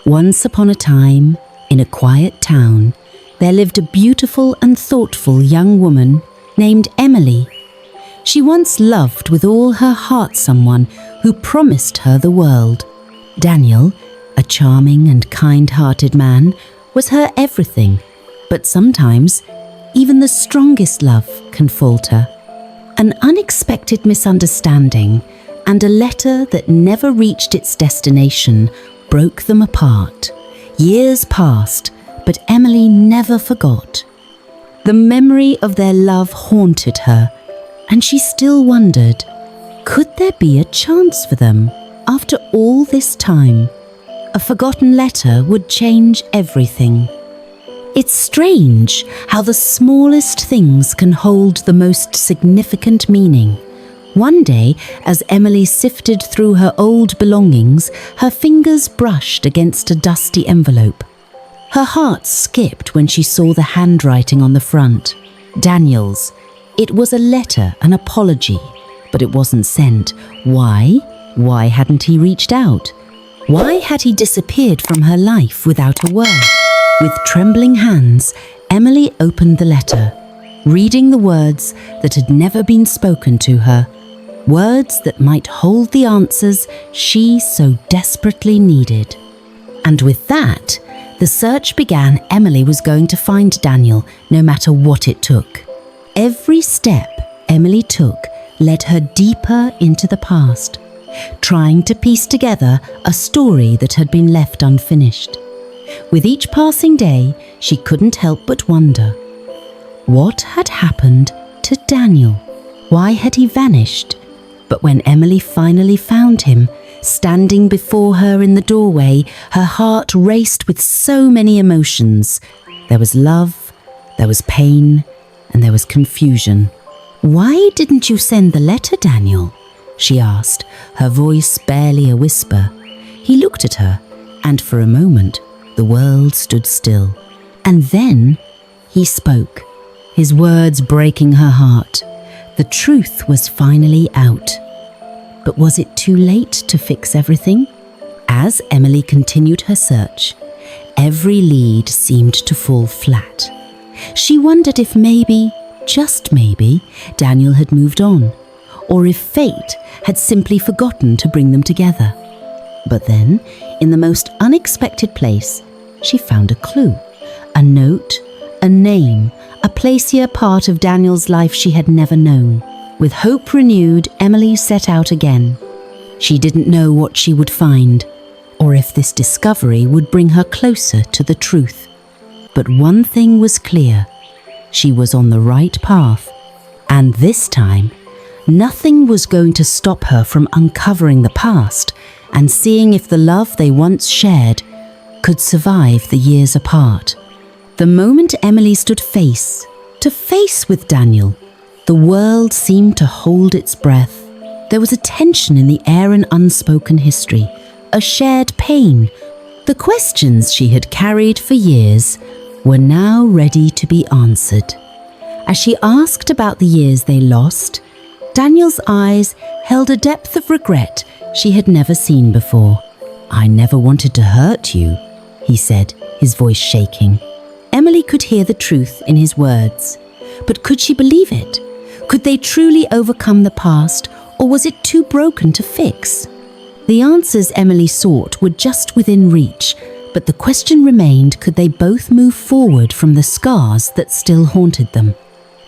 Once upon a time, in a quiet town, there lived a beautiful and thoughtful young woman named Emily. She once loved with all her heart someone who promised her the world. Daniel, a charming and kind-hearted man, was her everything, but sometimes even the strongest love can falter. An unexpected misunderstanding and a letter that never reached its destination broke them apart. Years passed, but Emily never forgot. The memory of their love haunted her, and she still wondered, could there be a chance for them after all this time? A forgotten letter would change everything. It's strange how the smallest things can hold the most significant meaning. One day, as Emily sifted through her old belongings, her fingers brushed against a dusty envelope. Her heart skipped when she saw the handwriting on the front. Daniel's. It was a letter, an apology, but it wasn't sent. Why? Why hadn't he reached out? Why had he disappeared from her life without a word? With trembling hands, Emily opened the letter, reading the words that had never been spoken to her, words that might hold the answers she so desperately needed. And with that, the search began. Emily was going to find Daniel, no matter what it took. Every step Emily took led her deeper into the past, trying to piece together a story that had been left unfinished. With each passing day, she couldn't help but wonder, what had happened to Daniel? Why had he vanished? But when Emily finally found him, standing before her in the doorway, her heart raced with so many emotions. There was love, there was pain, and there was confusion. "Why didn't you send the letter, Daniel?" she asked, her voice barely a whisper. He looked at her, and for a moment, the world stood still. And then he spoke, his words breaking her heart. The truth was finally out. But was it too late to fix everything? As Emily continued her search, every lead seemed to fall flat. She wondered if maybe, just maybe, Daniel had moved on, or if fate had simply forgotten to bring them together. But then, in the most unexpected place, she found a clue, a note, a name, a place here, part of Daniel's life she had never known. With hope renewed, Emily set out again. She didn't know what she would find, or if this discovery would bring her closer to the truth. But one thing was clear, she was on the right path, and this time, nothing was going to stop her from uncovering the past and seeing if the love they once shared could survive the years apart. The moment Emily stood face to face with Daniel, the world seemed to hold its breath. There was a tension in the air, an unspoken history, a shared pain. The questions she had carried for years were now ready to be answered. As she asked about the years they lost, Daniel's eyes held a depth of regret she had never seen before. "I never wanted to hurt you," he said, his voice shaking. Emily could hear the truth in his words, but could she believe it? Could they truly overcome the past, or was it too broken to fix? The answers Emily sought were just within reach, but the question remained, could they both move forward from the scars that still haunted them?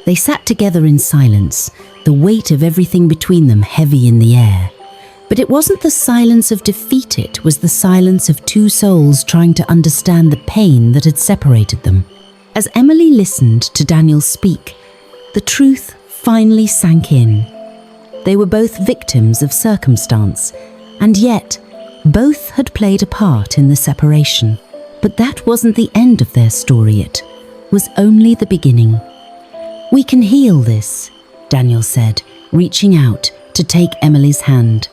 They sat together in silence, the weight of everything between them heavy in the air. But it wasn't the silence of defeat, it was the silence of two souls trying to understand the pain that had separated them. As Emily listened to Daniel speak, the truth finally sank in. They were both victims of circumstance, and yet both had played a part in the separation. But that wasn't the end of their story, it was only the beginning. "We can heal this," Daniel said, reaching out to take Emily's hand.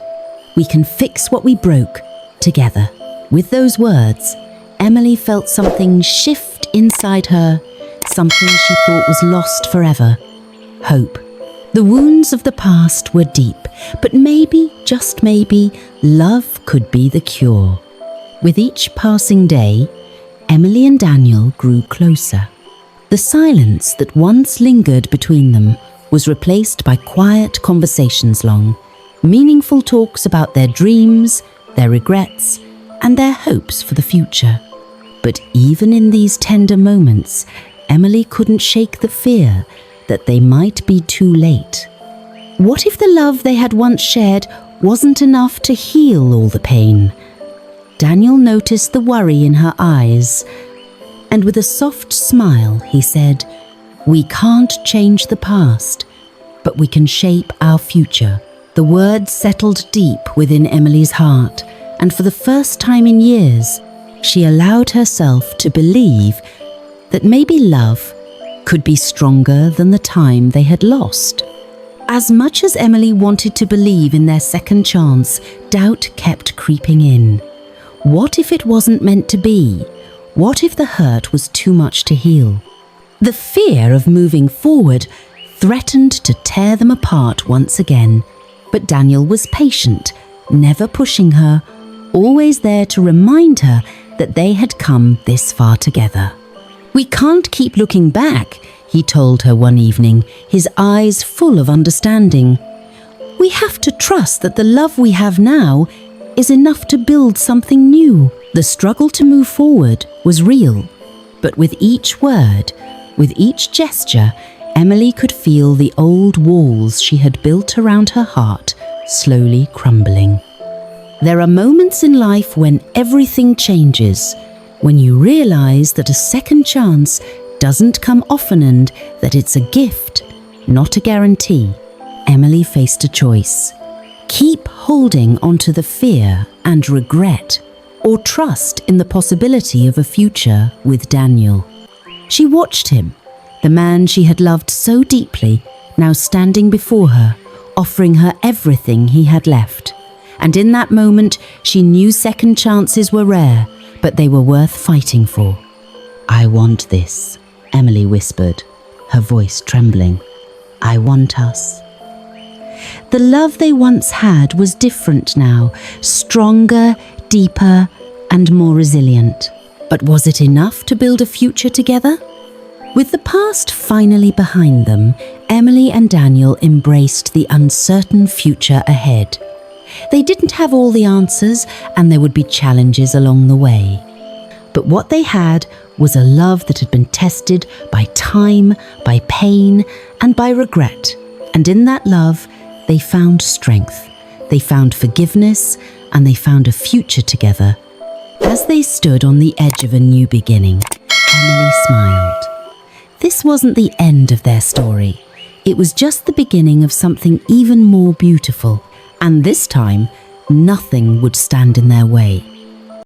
"We can fix what we broke together." With those words, Emily felt something shift inside her, something she thought was lost forever. Hope. The wounds of the past were deep, but maybe, just maybe, love could be the cure. With each passing day, Emily and Daniel grew closer. The silence that once lingered between them was replaced by quiet conversations long, meaningful talks about their dreams, their regrets, and their hopes for the future. But even in these tender moments, Emily couldn't shake the fear that they might be too late. What if the love they had once shared wasn't enough to heal all the pain? Daniel noticed the worry in her eyes, and with a soft smile he said, "We can't change the past, but we can shape our future." The words settled deep within Emily's heart, and for the first time in years, she allowed herself to believe that maybe love could be stronger than the time they had lost. As much as Emily wanted to believe in their second chance, doubt kept creeping in. What if it wasn't meant to be? What if the hurt was too much to heal? The fear of moving forward threatened to tear them apart once again. But Daniel was patient, never pushing her, always there to remind her that they had come this far together. "We can't keep looking back," he told her one evening, his eyes full of understanding. "We have to trust that the love we have now is enough to build something new." The struggle to move forward was real, but with each word, with each gesture, Emily could feel the old walls she had built around her heart slowly crumbling. There are moments in life when everything changes, when you realize that a second chance doesn't come often and that it's a gift, not a guarantee. Emily faced a choice. Keep holding onto the fear and regret, or trust in the possibility of a future with Daniel. She watched him, the man she had loved so deeply, now standing before her, offering her everything he had left. And in that moment, she knew second chances were rare, but they were worth fighting for. "I want this," Emily whispered, her voice trembling. "I want us." The love they once had was different now, stronger, deeper, and more resilient. But was it enough to build a future together? With the past finally behind them, Emily and Daniel embraced the uncertain future ahead. They didn't have all the answers, and there would be challenges along the way. But what they had was a love that had been tested by time, by pain, and by regret. And in that love, they found strength, they found forgiveness, and they found a future together. As they stood on the edge of a new beginning, Emily smiled. This wasn't the end of their story. It was just the beginning of something even more beautiful. And this time, nothing would stand in their way.